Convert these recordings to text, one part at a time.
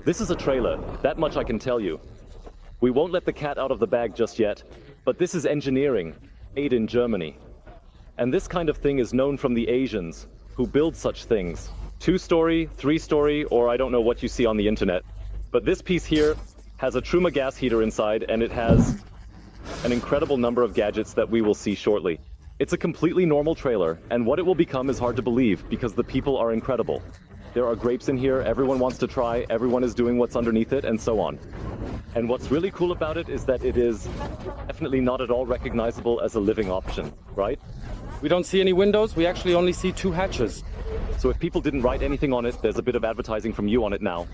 This is a trailer, that much I can tell you. We won't let the cat out of the bag just yet, but this is engineering, made in Germany. And this kind of thing is known from the Asians, who build such things. 2-story, 3-story, or I don't know what you see on the internet. But this piece here has a Truma gas heater inside, and it has an incredible number of gadgets that we will see shortly. It's a completely normal trailer, and what it will become is hard to believe because the people are incredible. There are grapes in here, everyone wants to try, everyone is doing what's underneath it, and so on. And what's really cool about it is that it is definitely not at all recognizable as a living option, right? We don't see any windows, we actually only see 2 hatches. So if people didn't write anything on it, there's a bit of advertising from you on it now.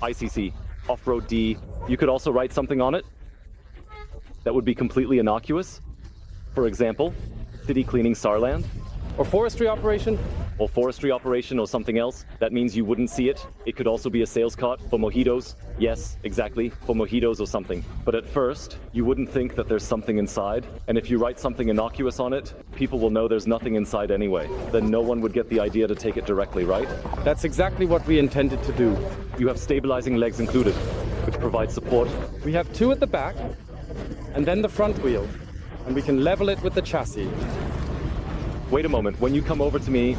ICC, Off-Road D. You could also write something on it that would be completely innocuous. For example, city cleaning Saarland. Or forestry operation. Or forestry operation or something else. That means you wouldn't see it. It could also be a sales cart for mojitos. Yes, exactly, for mojitos or something. But at first, you wouldn't think that there's something inside. And if you write something innocuous on it, people will know there's nothing inside anyway. Then no one would get the idea to take it directly, right? That's exactly what we intended to do. You have stabilizing legs included, which provide support. We have 2 at the back, and then the front wheel. And we can level it with the chassis. Wait a moment, when you come over to me,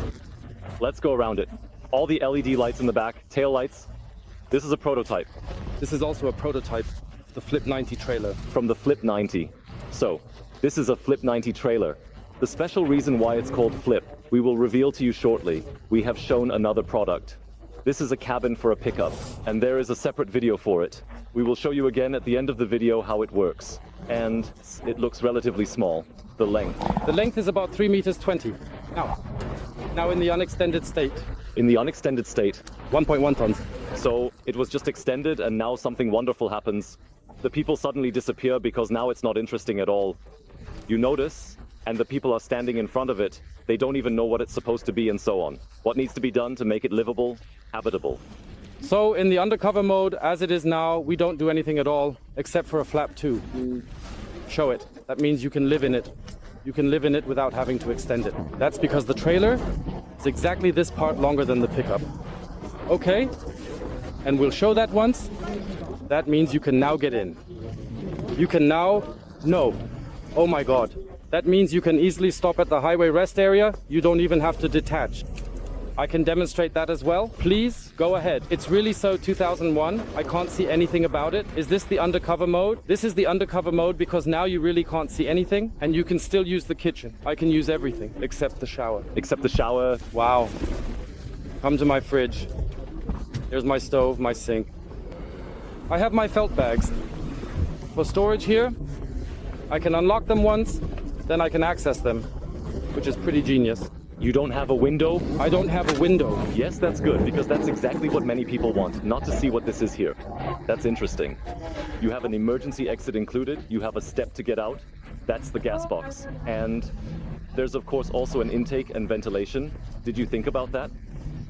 let's go around it. All the LED lights in the back, tail lights. This is a prototype. This is also a prototype of the Flip 90 trailer. From the Flip 90. So, this is a Flip 90 trailer. The special reason why it's called Flip, we will reveal to you shortly. We have shown another product. This is a cabin for a pickup, and there is a separate video for it. We will show you again at the end of the video how it works. And it looks relatively small, the length. The length is about 3 meters 20. Now in the unextended state. In the unextended state. 1.1 tons. So it was just extended and now something wonderful happens. The people suddenly disappear because now it's not interesting at all. You notice, and the people are standing in front of it. They don't even know what it's supposed to be and so on. What needs to be done to make it livable, habitable? So in the undercover mode, as it is now, we don't do anything at all, except for a flap 2. Show it. That means you can live in it. You can live in it without having to extend it. That's because the trailer is exactly this part longer than the pickup. Okay, and we'll show that once. That means you can now get in. You can now, no, oh my God. That means you can easily stop at the highway rest area. You don't even have to detach. I can demonstrate that as well. Please go ahead. It's really so 2001. I can't see anything about it. Is this the undercover mode? This is the undercover mode because now you really can't see anything and you can still use the kitchen. I can use everything except the shower. Except the shower. Wow. Come to my fridge. There's my stove, my sink. I have my felt bags. For storage here, I can unlock them once, then I can access them, which is pretty genius. You don't have a window? I don't have a window. Yes, that's good, because that's exactly what many people want, not to see what this is here. That's interesting. You have an emergency exit included, you have a step to get out. That's the gas box. And there's of course also an intake and ventilation. Did you think about that?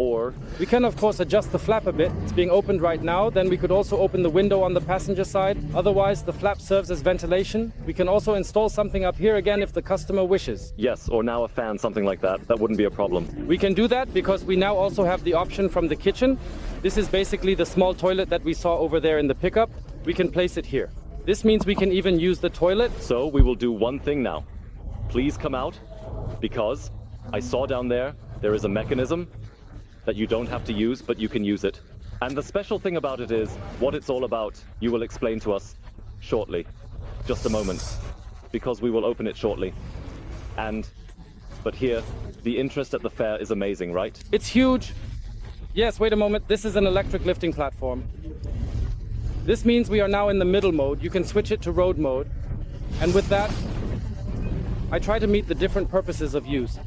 Or we can of course adjust the flap a bit. It's being opened right now. Then we could also open the window on the passenger side. Otherwise the flap serves as ventilation. We can also install something up here again if the customer wishes. Yes, or now a fan, something like that. That wouldn't be a problem. We can do that because we now also have the option from the kitchen. This is basically the small toilet that we saw over there in the pickup. We can place it here. This means we can even use the toilet. So we will do one thing now. Please come out, because I saw down there is a mechanism that you don't have to use, but you can use it. And the special thing about it is, what it's all about, you will explain to us shortly. Just a moment, because we will open it shortly. But here, the interest at the fair is amazing, right? It's huge. Yes, wait a moment, this is an electric lifting platform. This means we are now in the middle mode. You can switch it to road mode. And with that, I try to meet the different purposes of use.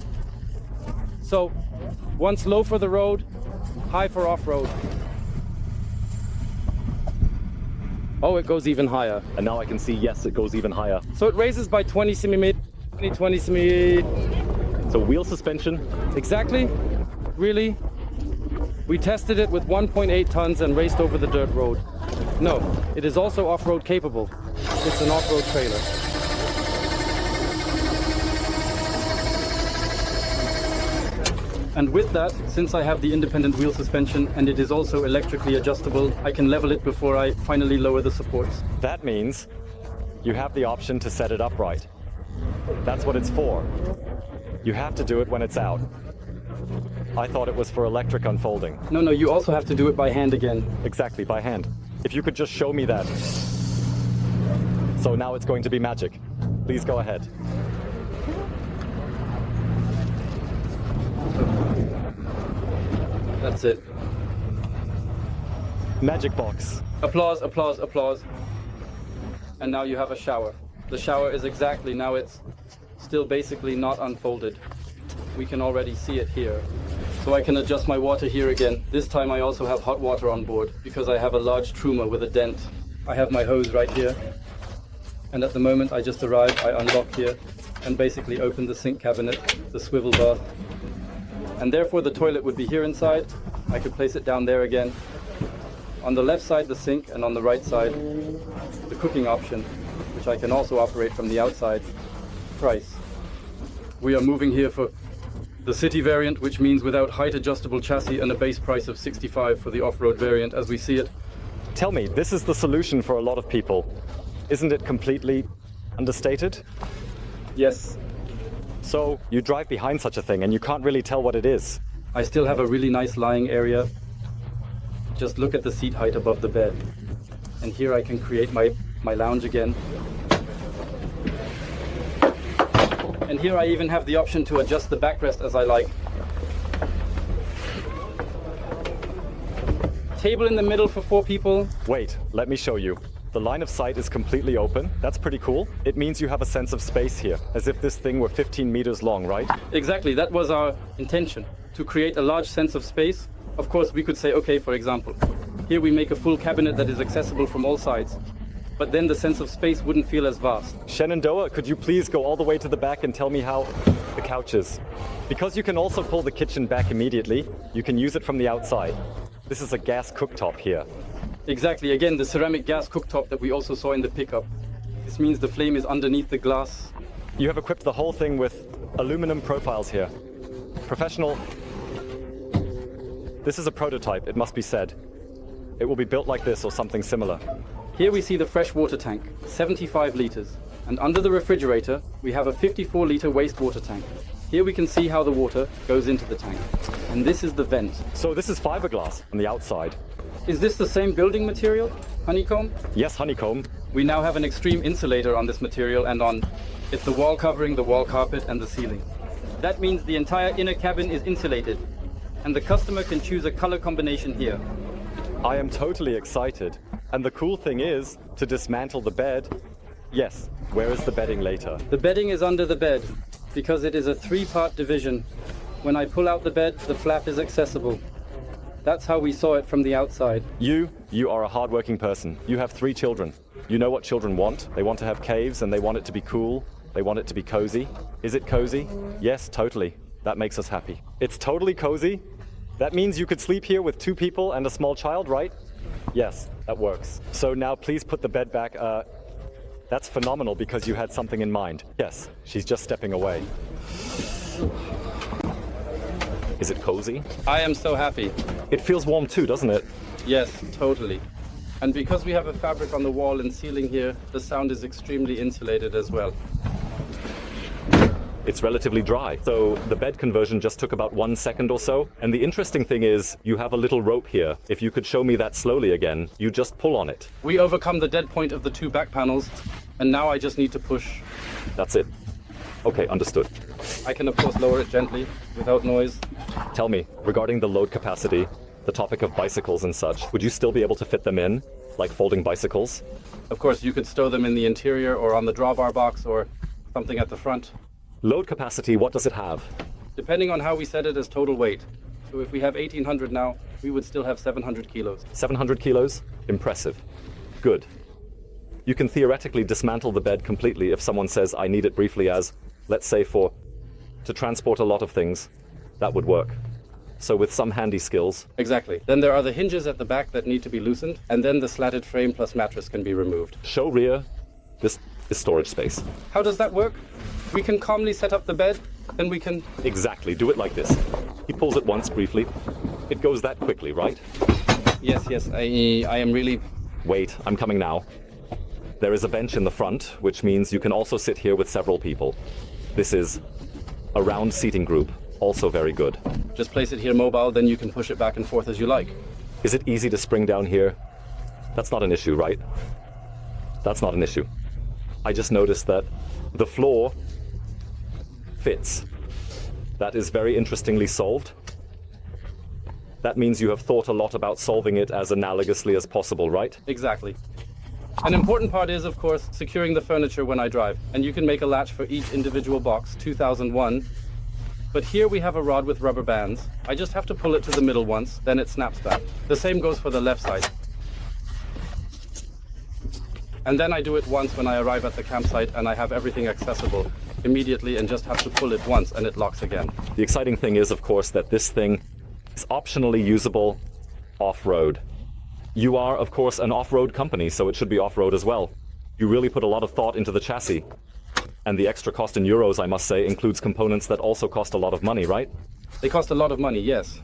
So, once low for the road, high for off-road. Oh, it goes even higher. And now I can see, yes, it goes even higher. So it raises by 20 centimeters. 20 centimeters. So wheel suspension? Exactly. Really. We tested it with 1.8 tons and raced over the dirt road. No, it is also off-road capable. It's an off-road trailer. And with that, since I have the independent wheel suspension and it is also electrically adjustable, I can level it before I finally lower the supports. That means you have the option to set it upright. That's what it's for. You have to do it when it's out. I thought it was for electric unfolding. No, you also have to do it by hand again. Exactly, by hand. If you could just show me that. So now it's going to be magic. Please go ahead. That's it. Magic box. Applause, applause, applause. And now you have a shower. The shower is exactly, now it's still basically not unfolded. We can already see it here. So I can adjust my water here again. This time I also have hot water on board because I have a large truma with a dent. I have my hose right here. And at the moment I just arrived, I unlock here and basically open the sink cabinet, the swivel bath. And therefore the toilet would be here inside. I could place it down there again. On the left side the sink, and on the right side the cooking option, which I can also operate from the outside. Price. We are moving here for the city variant, which means without height adjustable chassis and a base price of 65 for the off-road variant as we see it. Tell me, this is the solution for a lot of people. Isn't it completely understated? Yes. So you drive behind such a thing and you can't really tell what it is. I still have a really nice lying area. Just look at the seat height above the bed. And here I can create my lounge again. And here I even have the option to adjust the backrest as I like. Table in the middle for 4 people. Wait, let me show you. The line of sight is completely open. That's pretty cool. It means you have a sense of space here, as if this thing were 15 meters long, right? Exactly, that was our intention, to create a large sense of space. Of course, we could say, okay, for example, here we make a full cabinet that is accessible from all sides. But then the sense of space wouldn't feel as vast. Shenandoah, could you please go all the way to the back and tell me how the couch is? Because you can also pull the kitchen back immediately, you can use it from the outside. This is a gas cooktop here. Exactly, again, the ceramic gas cooktop that we also saw in the pickup. This means the flame is underneath the glass. You have equipped the whole thing with aluminum profiles here. Professional. This is a prototype, it must be said. It will be built like this or something similar. Here we see the fresh water tank, 75 liters. And under the refrigerator, we have a 54-liter wastewater tank. Here we can see how the water goes into the tank. And this is the vent. So this is fiberglass on the outside. Is this the same building material? Honeycomb? Yes, honeycomb. We now have an extreme insulator on this material and on it's the wall covering, the wall carpet and the ceiling. That means the entire inner cabin is insulated and the customer can choose a color combination here. I am totally excited. And the cool thing is, to dismantle the bed, yes, where is the bedding later? The bedding is under the bed because it is a 3-part division. When I pull out the bed, the flap is accessible. That's how we saw it from the outside. You are a hardworking person. You have 3 children. You know what children want. They want to have caves and they want it to be cool. They want it to be cozy. Is it cozy? Yes, totally. That makes us happy. It's totally cozy. That means you could sleep here with 2 people and a small child, right? Yes, that works. So now please put the bed back. That's phenomenal because you had something in mind. Yes, she's just stepping away. Is it cozy? I am so happy. It feels warm too, doesn't it? Yes, totally. And because we have a fabric on the wall and ceiling here, the sound is extremely insulated as well. It's relatively dry. So the bed conversion just took about 1 second or so. And the interesting thing is you have a little rope here. If you could show me that slowly again, you just pull on it. We overcome the dead point of the 2 back panels, and now I just need to push. That's it. Okay, understood. I can of course lower it gently, without noise. Tell me, regarding the load capacity, the topic of bicycles and such, would you still be able to fit them in, like folding bicycles? Of course, you could stow them in the interior or on the drawbar box or something at the front. Load capacity, what does it have? Depending on how we set it as total weight. So if we have 1800 now, we would still have 700 kilos. 700 kilos? Impressive. Good. You can theoretically dismantle the bed completely if someone says, I need it briefly as, let's say to transport a lot of things. That would work. So with some handy skills. Exactly. Then there are the hinges at the back that need to be loosened, and then the slatted frame plus mattress can be removed. Show rear. This is storage space. How does that work? We can calmly set up the bed, then we can... Exactly. Do it like this. He pulls it once briefly. It goes that quickly, right? Yes, I am really... Wait, I'm coming now. There is a bench in the front, which means you can also sit here with several people. This is a round seating group, also very good. Just place it here mobile, then you can push it back and forth as you like. Is it easy to spring down here? That's not an issue, right? That's not an issue. I just noticed that the floor fits. That is very interestingly solved. That means you have thought a lot about solving it as analogously as possible, right? Exactly. An important part is, of course, securing the furniture when I drive. And you can make a latch for each individual box, 2001. But here we have a rod with rubber bands. I just have to pull it to the middle once, then it snaps back. The same goes for the left side. And then I do it once when I arrive at the campsite and I have everything accessible immediately and just have to pull it once and it locks again. The exciting thing is, of course, that this thing is optionally usable off-road. You are, of course, an off-road company, so it should be off-road as well. You really put a lot of thought into the chassis. And the extra cost in euros, I must say, includes components that also cost a lot of money, right? They cost a lot of money, yes.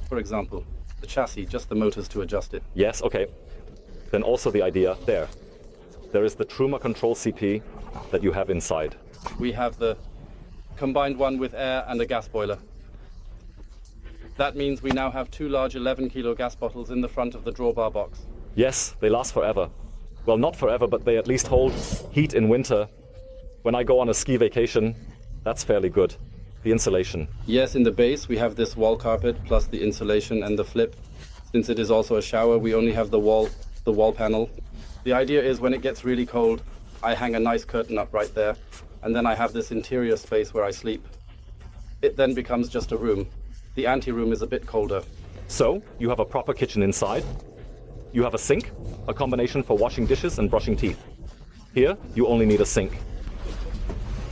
For example, the chassis, just the motors to adjust it. Yes, okay. Then also the idea there. There is the Truma Control CP that you have inside. We have the combined one with air and a gas boiler. That means we now have 2 large 11-kilo gas bottles in the front of the drawbar box. Yes, they last forever. Well, not forever, but they at least hold heat in winter. When I go on a ski vacation, that's fairly good. The insulation. Yes, in the base we have this wall carpet plus the insulation and the flip. Since it is also a shower, we only have the wall panel. The idea is when it gets really cold, I hang a nice curtain up right there, and then I have this interior space where I sleep. It then becomes just a room. The ante-room is a bit colder. So, you have a proper kitchen inside. You have a sink, a combination for washing dishes and brushing teeth. Here, you only need a sink.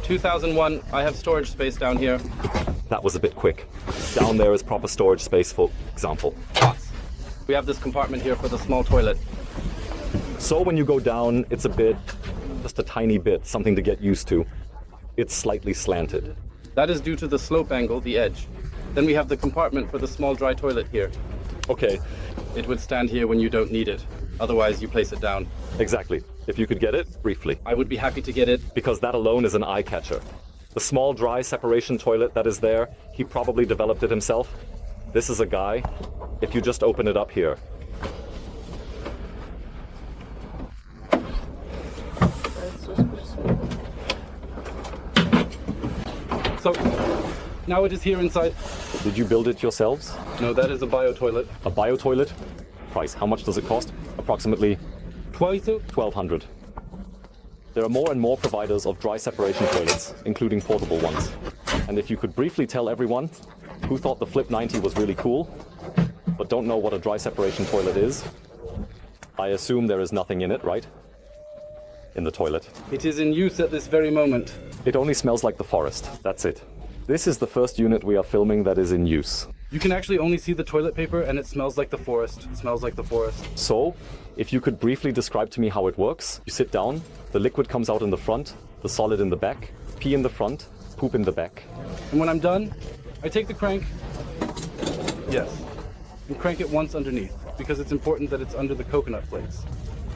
2001, I have storage space down here. That was a bit quick. Down there is proper storage space, for example. We have this compartment here for the small toilet. So when you go down, it's a bit, just a tiny bit, something to get used to. It's slightly slanted. That is due to the slope angle, the edge. Then we have the compartment for the small dry toilet here. Okay. It would stand here when you don't need it. Otherwise, you place it down. Exactly. If you could get it, briefly. I would be happy to get it. Because that alone is an eye catcher. The small dry separation toilet that is there, he probably developed it himself. This is a guy. If you just open it up here. So, now it is here inside. Did you build it yourselves? No, that is a bio toilet. A bio toilet? Price, how much does it cost? Approximately Twice 1,200. There are more and more providers of dry separation toilets, including portable ones. And if you could briefly tell everyone who thought the Flip 90 was really cool, but don't know what a dry separation toilet is, I assume there is nothing in it, right? In the toilet. It is in use at this very moment. It only smells like the forest, that's it. This is the first unit we are filming that is in use. You can actually only see the toilet paper and it smells like the forest. It smells like the forest. So, if you could briefly describe to me how it works. You sit down, the liquid comes out in the front, the solid in the back, pee in the front, poop in the back. And when I'm done, I take the crank, yes, and crank it once underneath, because it's important that it's under the coconut flakes.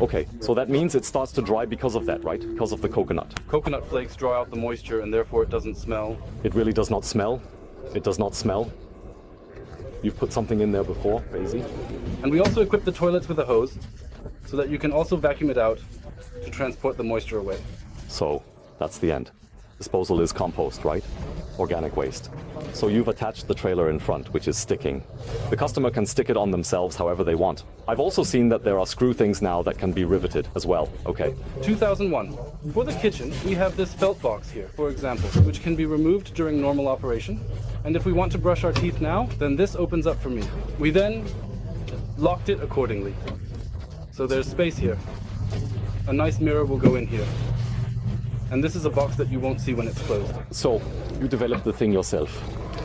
Okay, so that means it starts to dry because of that, right? Because of the coconut. Coconut flakes draw out the moisture and therefore it doesn't smell. It really does not smell. It does not smell. You've put something in there before, crazy. And we also equip the toilets with a hose, so that you can also vacuum it out to transport the moisture away. So, that's the end. Disposal is compost, right? Organic waste. So you've attached the trailer in front, which is sticking. The customer can stick it on themselves however they want. I've also seen that there are screw things now that can be riveted as well. Okay. 2001. For the kitchen, we have this felt box here, for example, which can be removed during normal operation. And if we want to brush our teeth now, then this opens up for me. We then locked it accordingly. So there's space here. A nice mirror will go in here. And this is a box that you won't see when it's closed. So, you developed the thing yourself?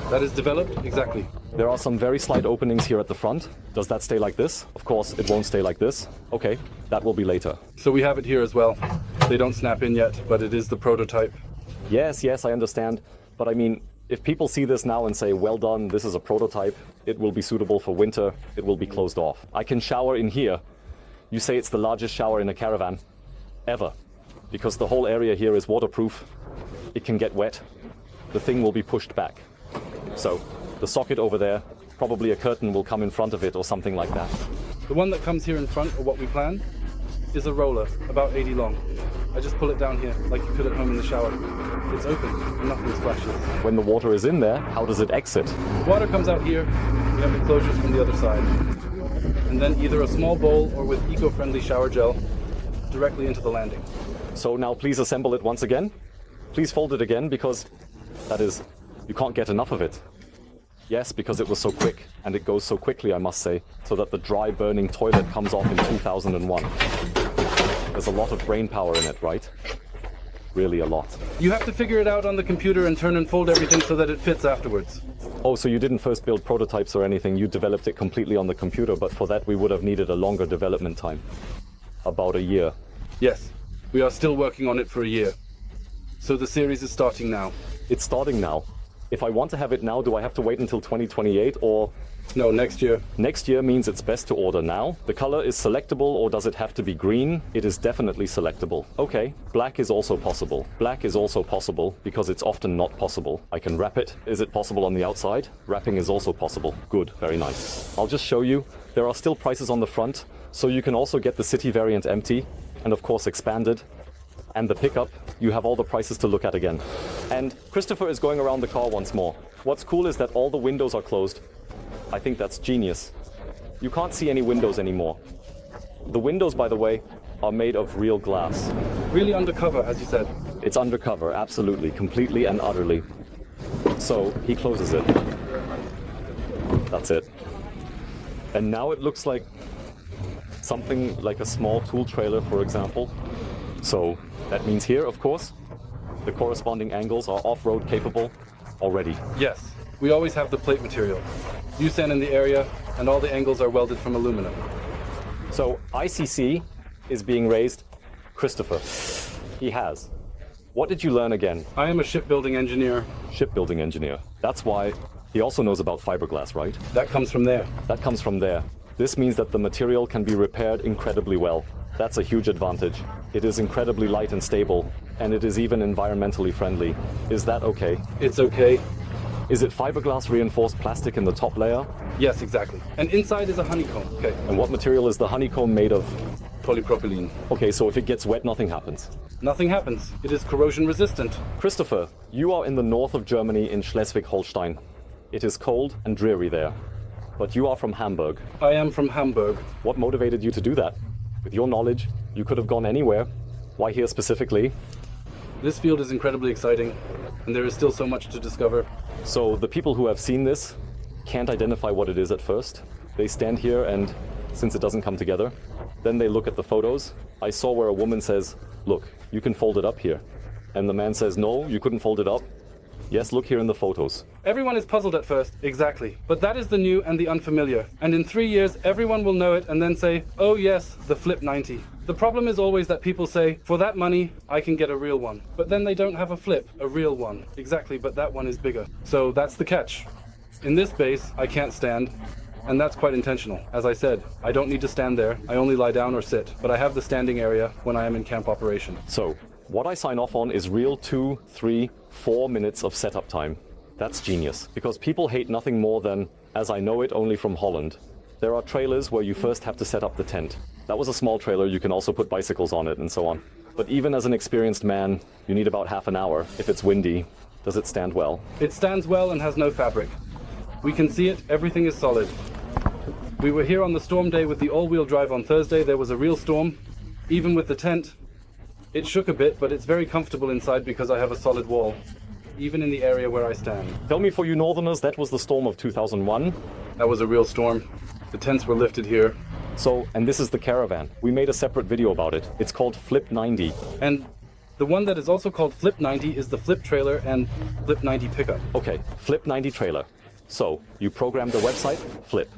That is developed? Exactly. There are some very slight openings here at the front. Does that stay like this? Of course, it won't stay like this. Okay, that will be later. So we have it here as well. They don't snap in yet, but it is the prototype. Yes, I understand. But I mean, If people see this now and say, well done, this is a prototype, it will be suitable for winter, it will be closed off. I can shower in here. You say it's the largest shower in a caravan ever, because the whole area here is waterproof. It can get wet. The thing will be pushed back. So the socket over there, probably a curtain will come in front of it or something like that. The one that comes here in front, or what we plan, is a roller, about 80 long. I just pull it down here, like you could at home in the shower. It's open, and nothing splashes. When the water is in there, how does it exit? Water comes out here, we have the closures from the other side. And then either a small bowl or with eco-friendly shower gel, directly into the landing. So now please assemble it once again. Please fold it again, because that is, you can't get enough of it. Yes, because it was so quick, and it goes so quickly, I must say, so that the dry burning toilet comes off in 2001. There's a lot of brain power in it, right? Really a lot. You have to figure it out on the computer and turn and fold everything so that it fits afterwards. Oh, so you didn't first build prototypes or anything, you developed it completely on the computer, but for that we would have needed a longer development time. About a year. Yes, we are still working on it for a year. So the series is starting now. It's starting now. If I want to have it now, do I have to wait until 2028 or? No, next year. Next year means it's best to order now. The color is selectable, or does it have to be green? It is definitely selectable. Okay, black is also possible. Black is also possible because it's often not possible. I can wrap it. Is it possible on the outside? Wrapping is also possible. Good, very nice. I'll just show you. There are still prices on the front, so you can also get the city variant empty and of course expanded. And the pickup, you have all the prices to look at again. And Christopher is going around the car once more. What's cool is that all the windows are closed. I think that's genius. You can't see any windows anymore. The windows, by the way, are made of real glass. Really undercover, as you said. It's undercover, absolutely, completely and utterly. So he closes it. That's it. And now it looks like something like a small tool trailer, for example. So that means here, of course, the corresponding angles are off-road capable already. Yes, we always have the plate material. You sand in the area, and all the angles are welded from aluminum. So ICC is being raised. Christopher, he has. What did you learn again? I am a shipbuilding engineer. Shipbuilding engineer. That's why he also knows about fiberglass, right? That comes from there. That comes from there. This means that the material can be repaired incredibly well. That's a huge advantage. It is incredibly light and stable, and it is even environmentally friendly. Is that okay? It's okay. Is it fiberglass reinforced plastic in the top layer? Yes, exactly. And inside is a honeycomb. Okay. And what material is the honeycomb made of? Polypropylene. Okay, so if it gets wet, nothing happens. Nothing happens. It is corrosion resistant. Christopher, you are in the north of Germany in Schleswig-Holstein. It is cold and dreary there. But you are from Hamburg. I am from Hamburg. What motivated you to do that? With your knowledge, you could have gone anywhere. Why here specifically? This field is incredibly exciting, and there is still so much to discover. So the people who have seen this can't identify what it is at first. They stand here and, since it doesn't come together, then they look at the photos. I saw where a woman says, look, you can fold it up here. And the man says, no, you couldn't fold it up. Yes, look here in the photos. Everyone is puzzled at first, exactly. But that is the new and the unfamiliar. And in 3 years, everyone will know it and then say, oh yes, the Flip 90. The problem is always that people say, for that money, I can get a real one. But then they don't have a Flip, a real one. Exactly, but that one is bigger. So that's the catch. In this base, I can't stand. And that's quite intentional. As I said, I don't need to stand there. I only lie down or sit. But I have the standing area when I am in camp operation. So, what I sign off on is real 2, 3, 4 minutes of setup time. That's genius. Because people hate nothing more than, as I know it only from Holland, there are trailers where you first have to set up the tent. That was a small trailer, you can also put bicycles on it and so on. But even as an experienced man, you need about half an hour. If it's windy, does it stand well? It stands well and has no fabric. We can see it, everything is solid. We were here on the storm day with the all-wheel drive on Thursday. There was a real storm. Even with the tent, it shook a bit, but it's very comfortable inside because I have a solid wall, even in the area where I stand. Tell me, for you northerners, that was the storm of 2001? That was a real storm. The tents were lifted here. So, and this is the caravan. We made a separate video about it. It's called Flip 90. And the one that is also called Flip 90 is the Flip trailer and Flip 90 pickup. Okay, Flip 90 trailer. So, you program the website, Flip.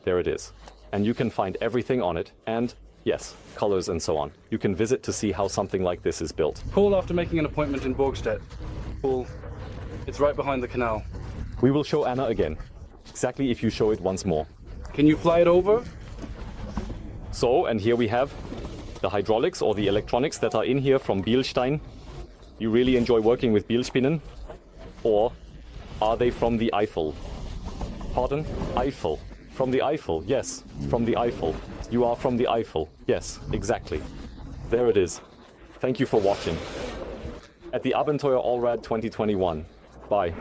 There it is. And you can find everything on it, and yes, colors and so on. You can visit to see how something like this is built. Call after making an appointment in Borgstedt. Call It's right behind the canal. We will show Anna again. Exactly if you show it once more. Can you fly it over? So, and here we have the hydraulics or the electronics that are in here from Bielstein. You really enjoy working with Bielspinnen? Or are they from the Eiffel? Pardon? Eiffel. From the Eiffel, yes, from the Eiffel. You are from the Eiffel, yes, exactly. There it is. Thank you for watching. At the Abenteuer Allrad 2021. Bye.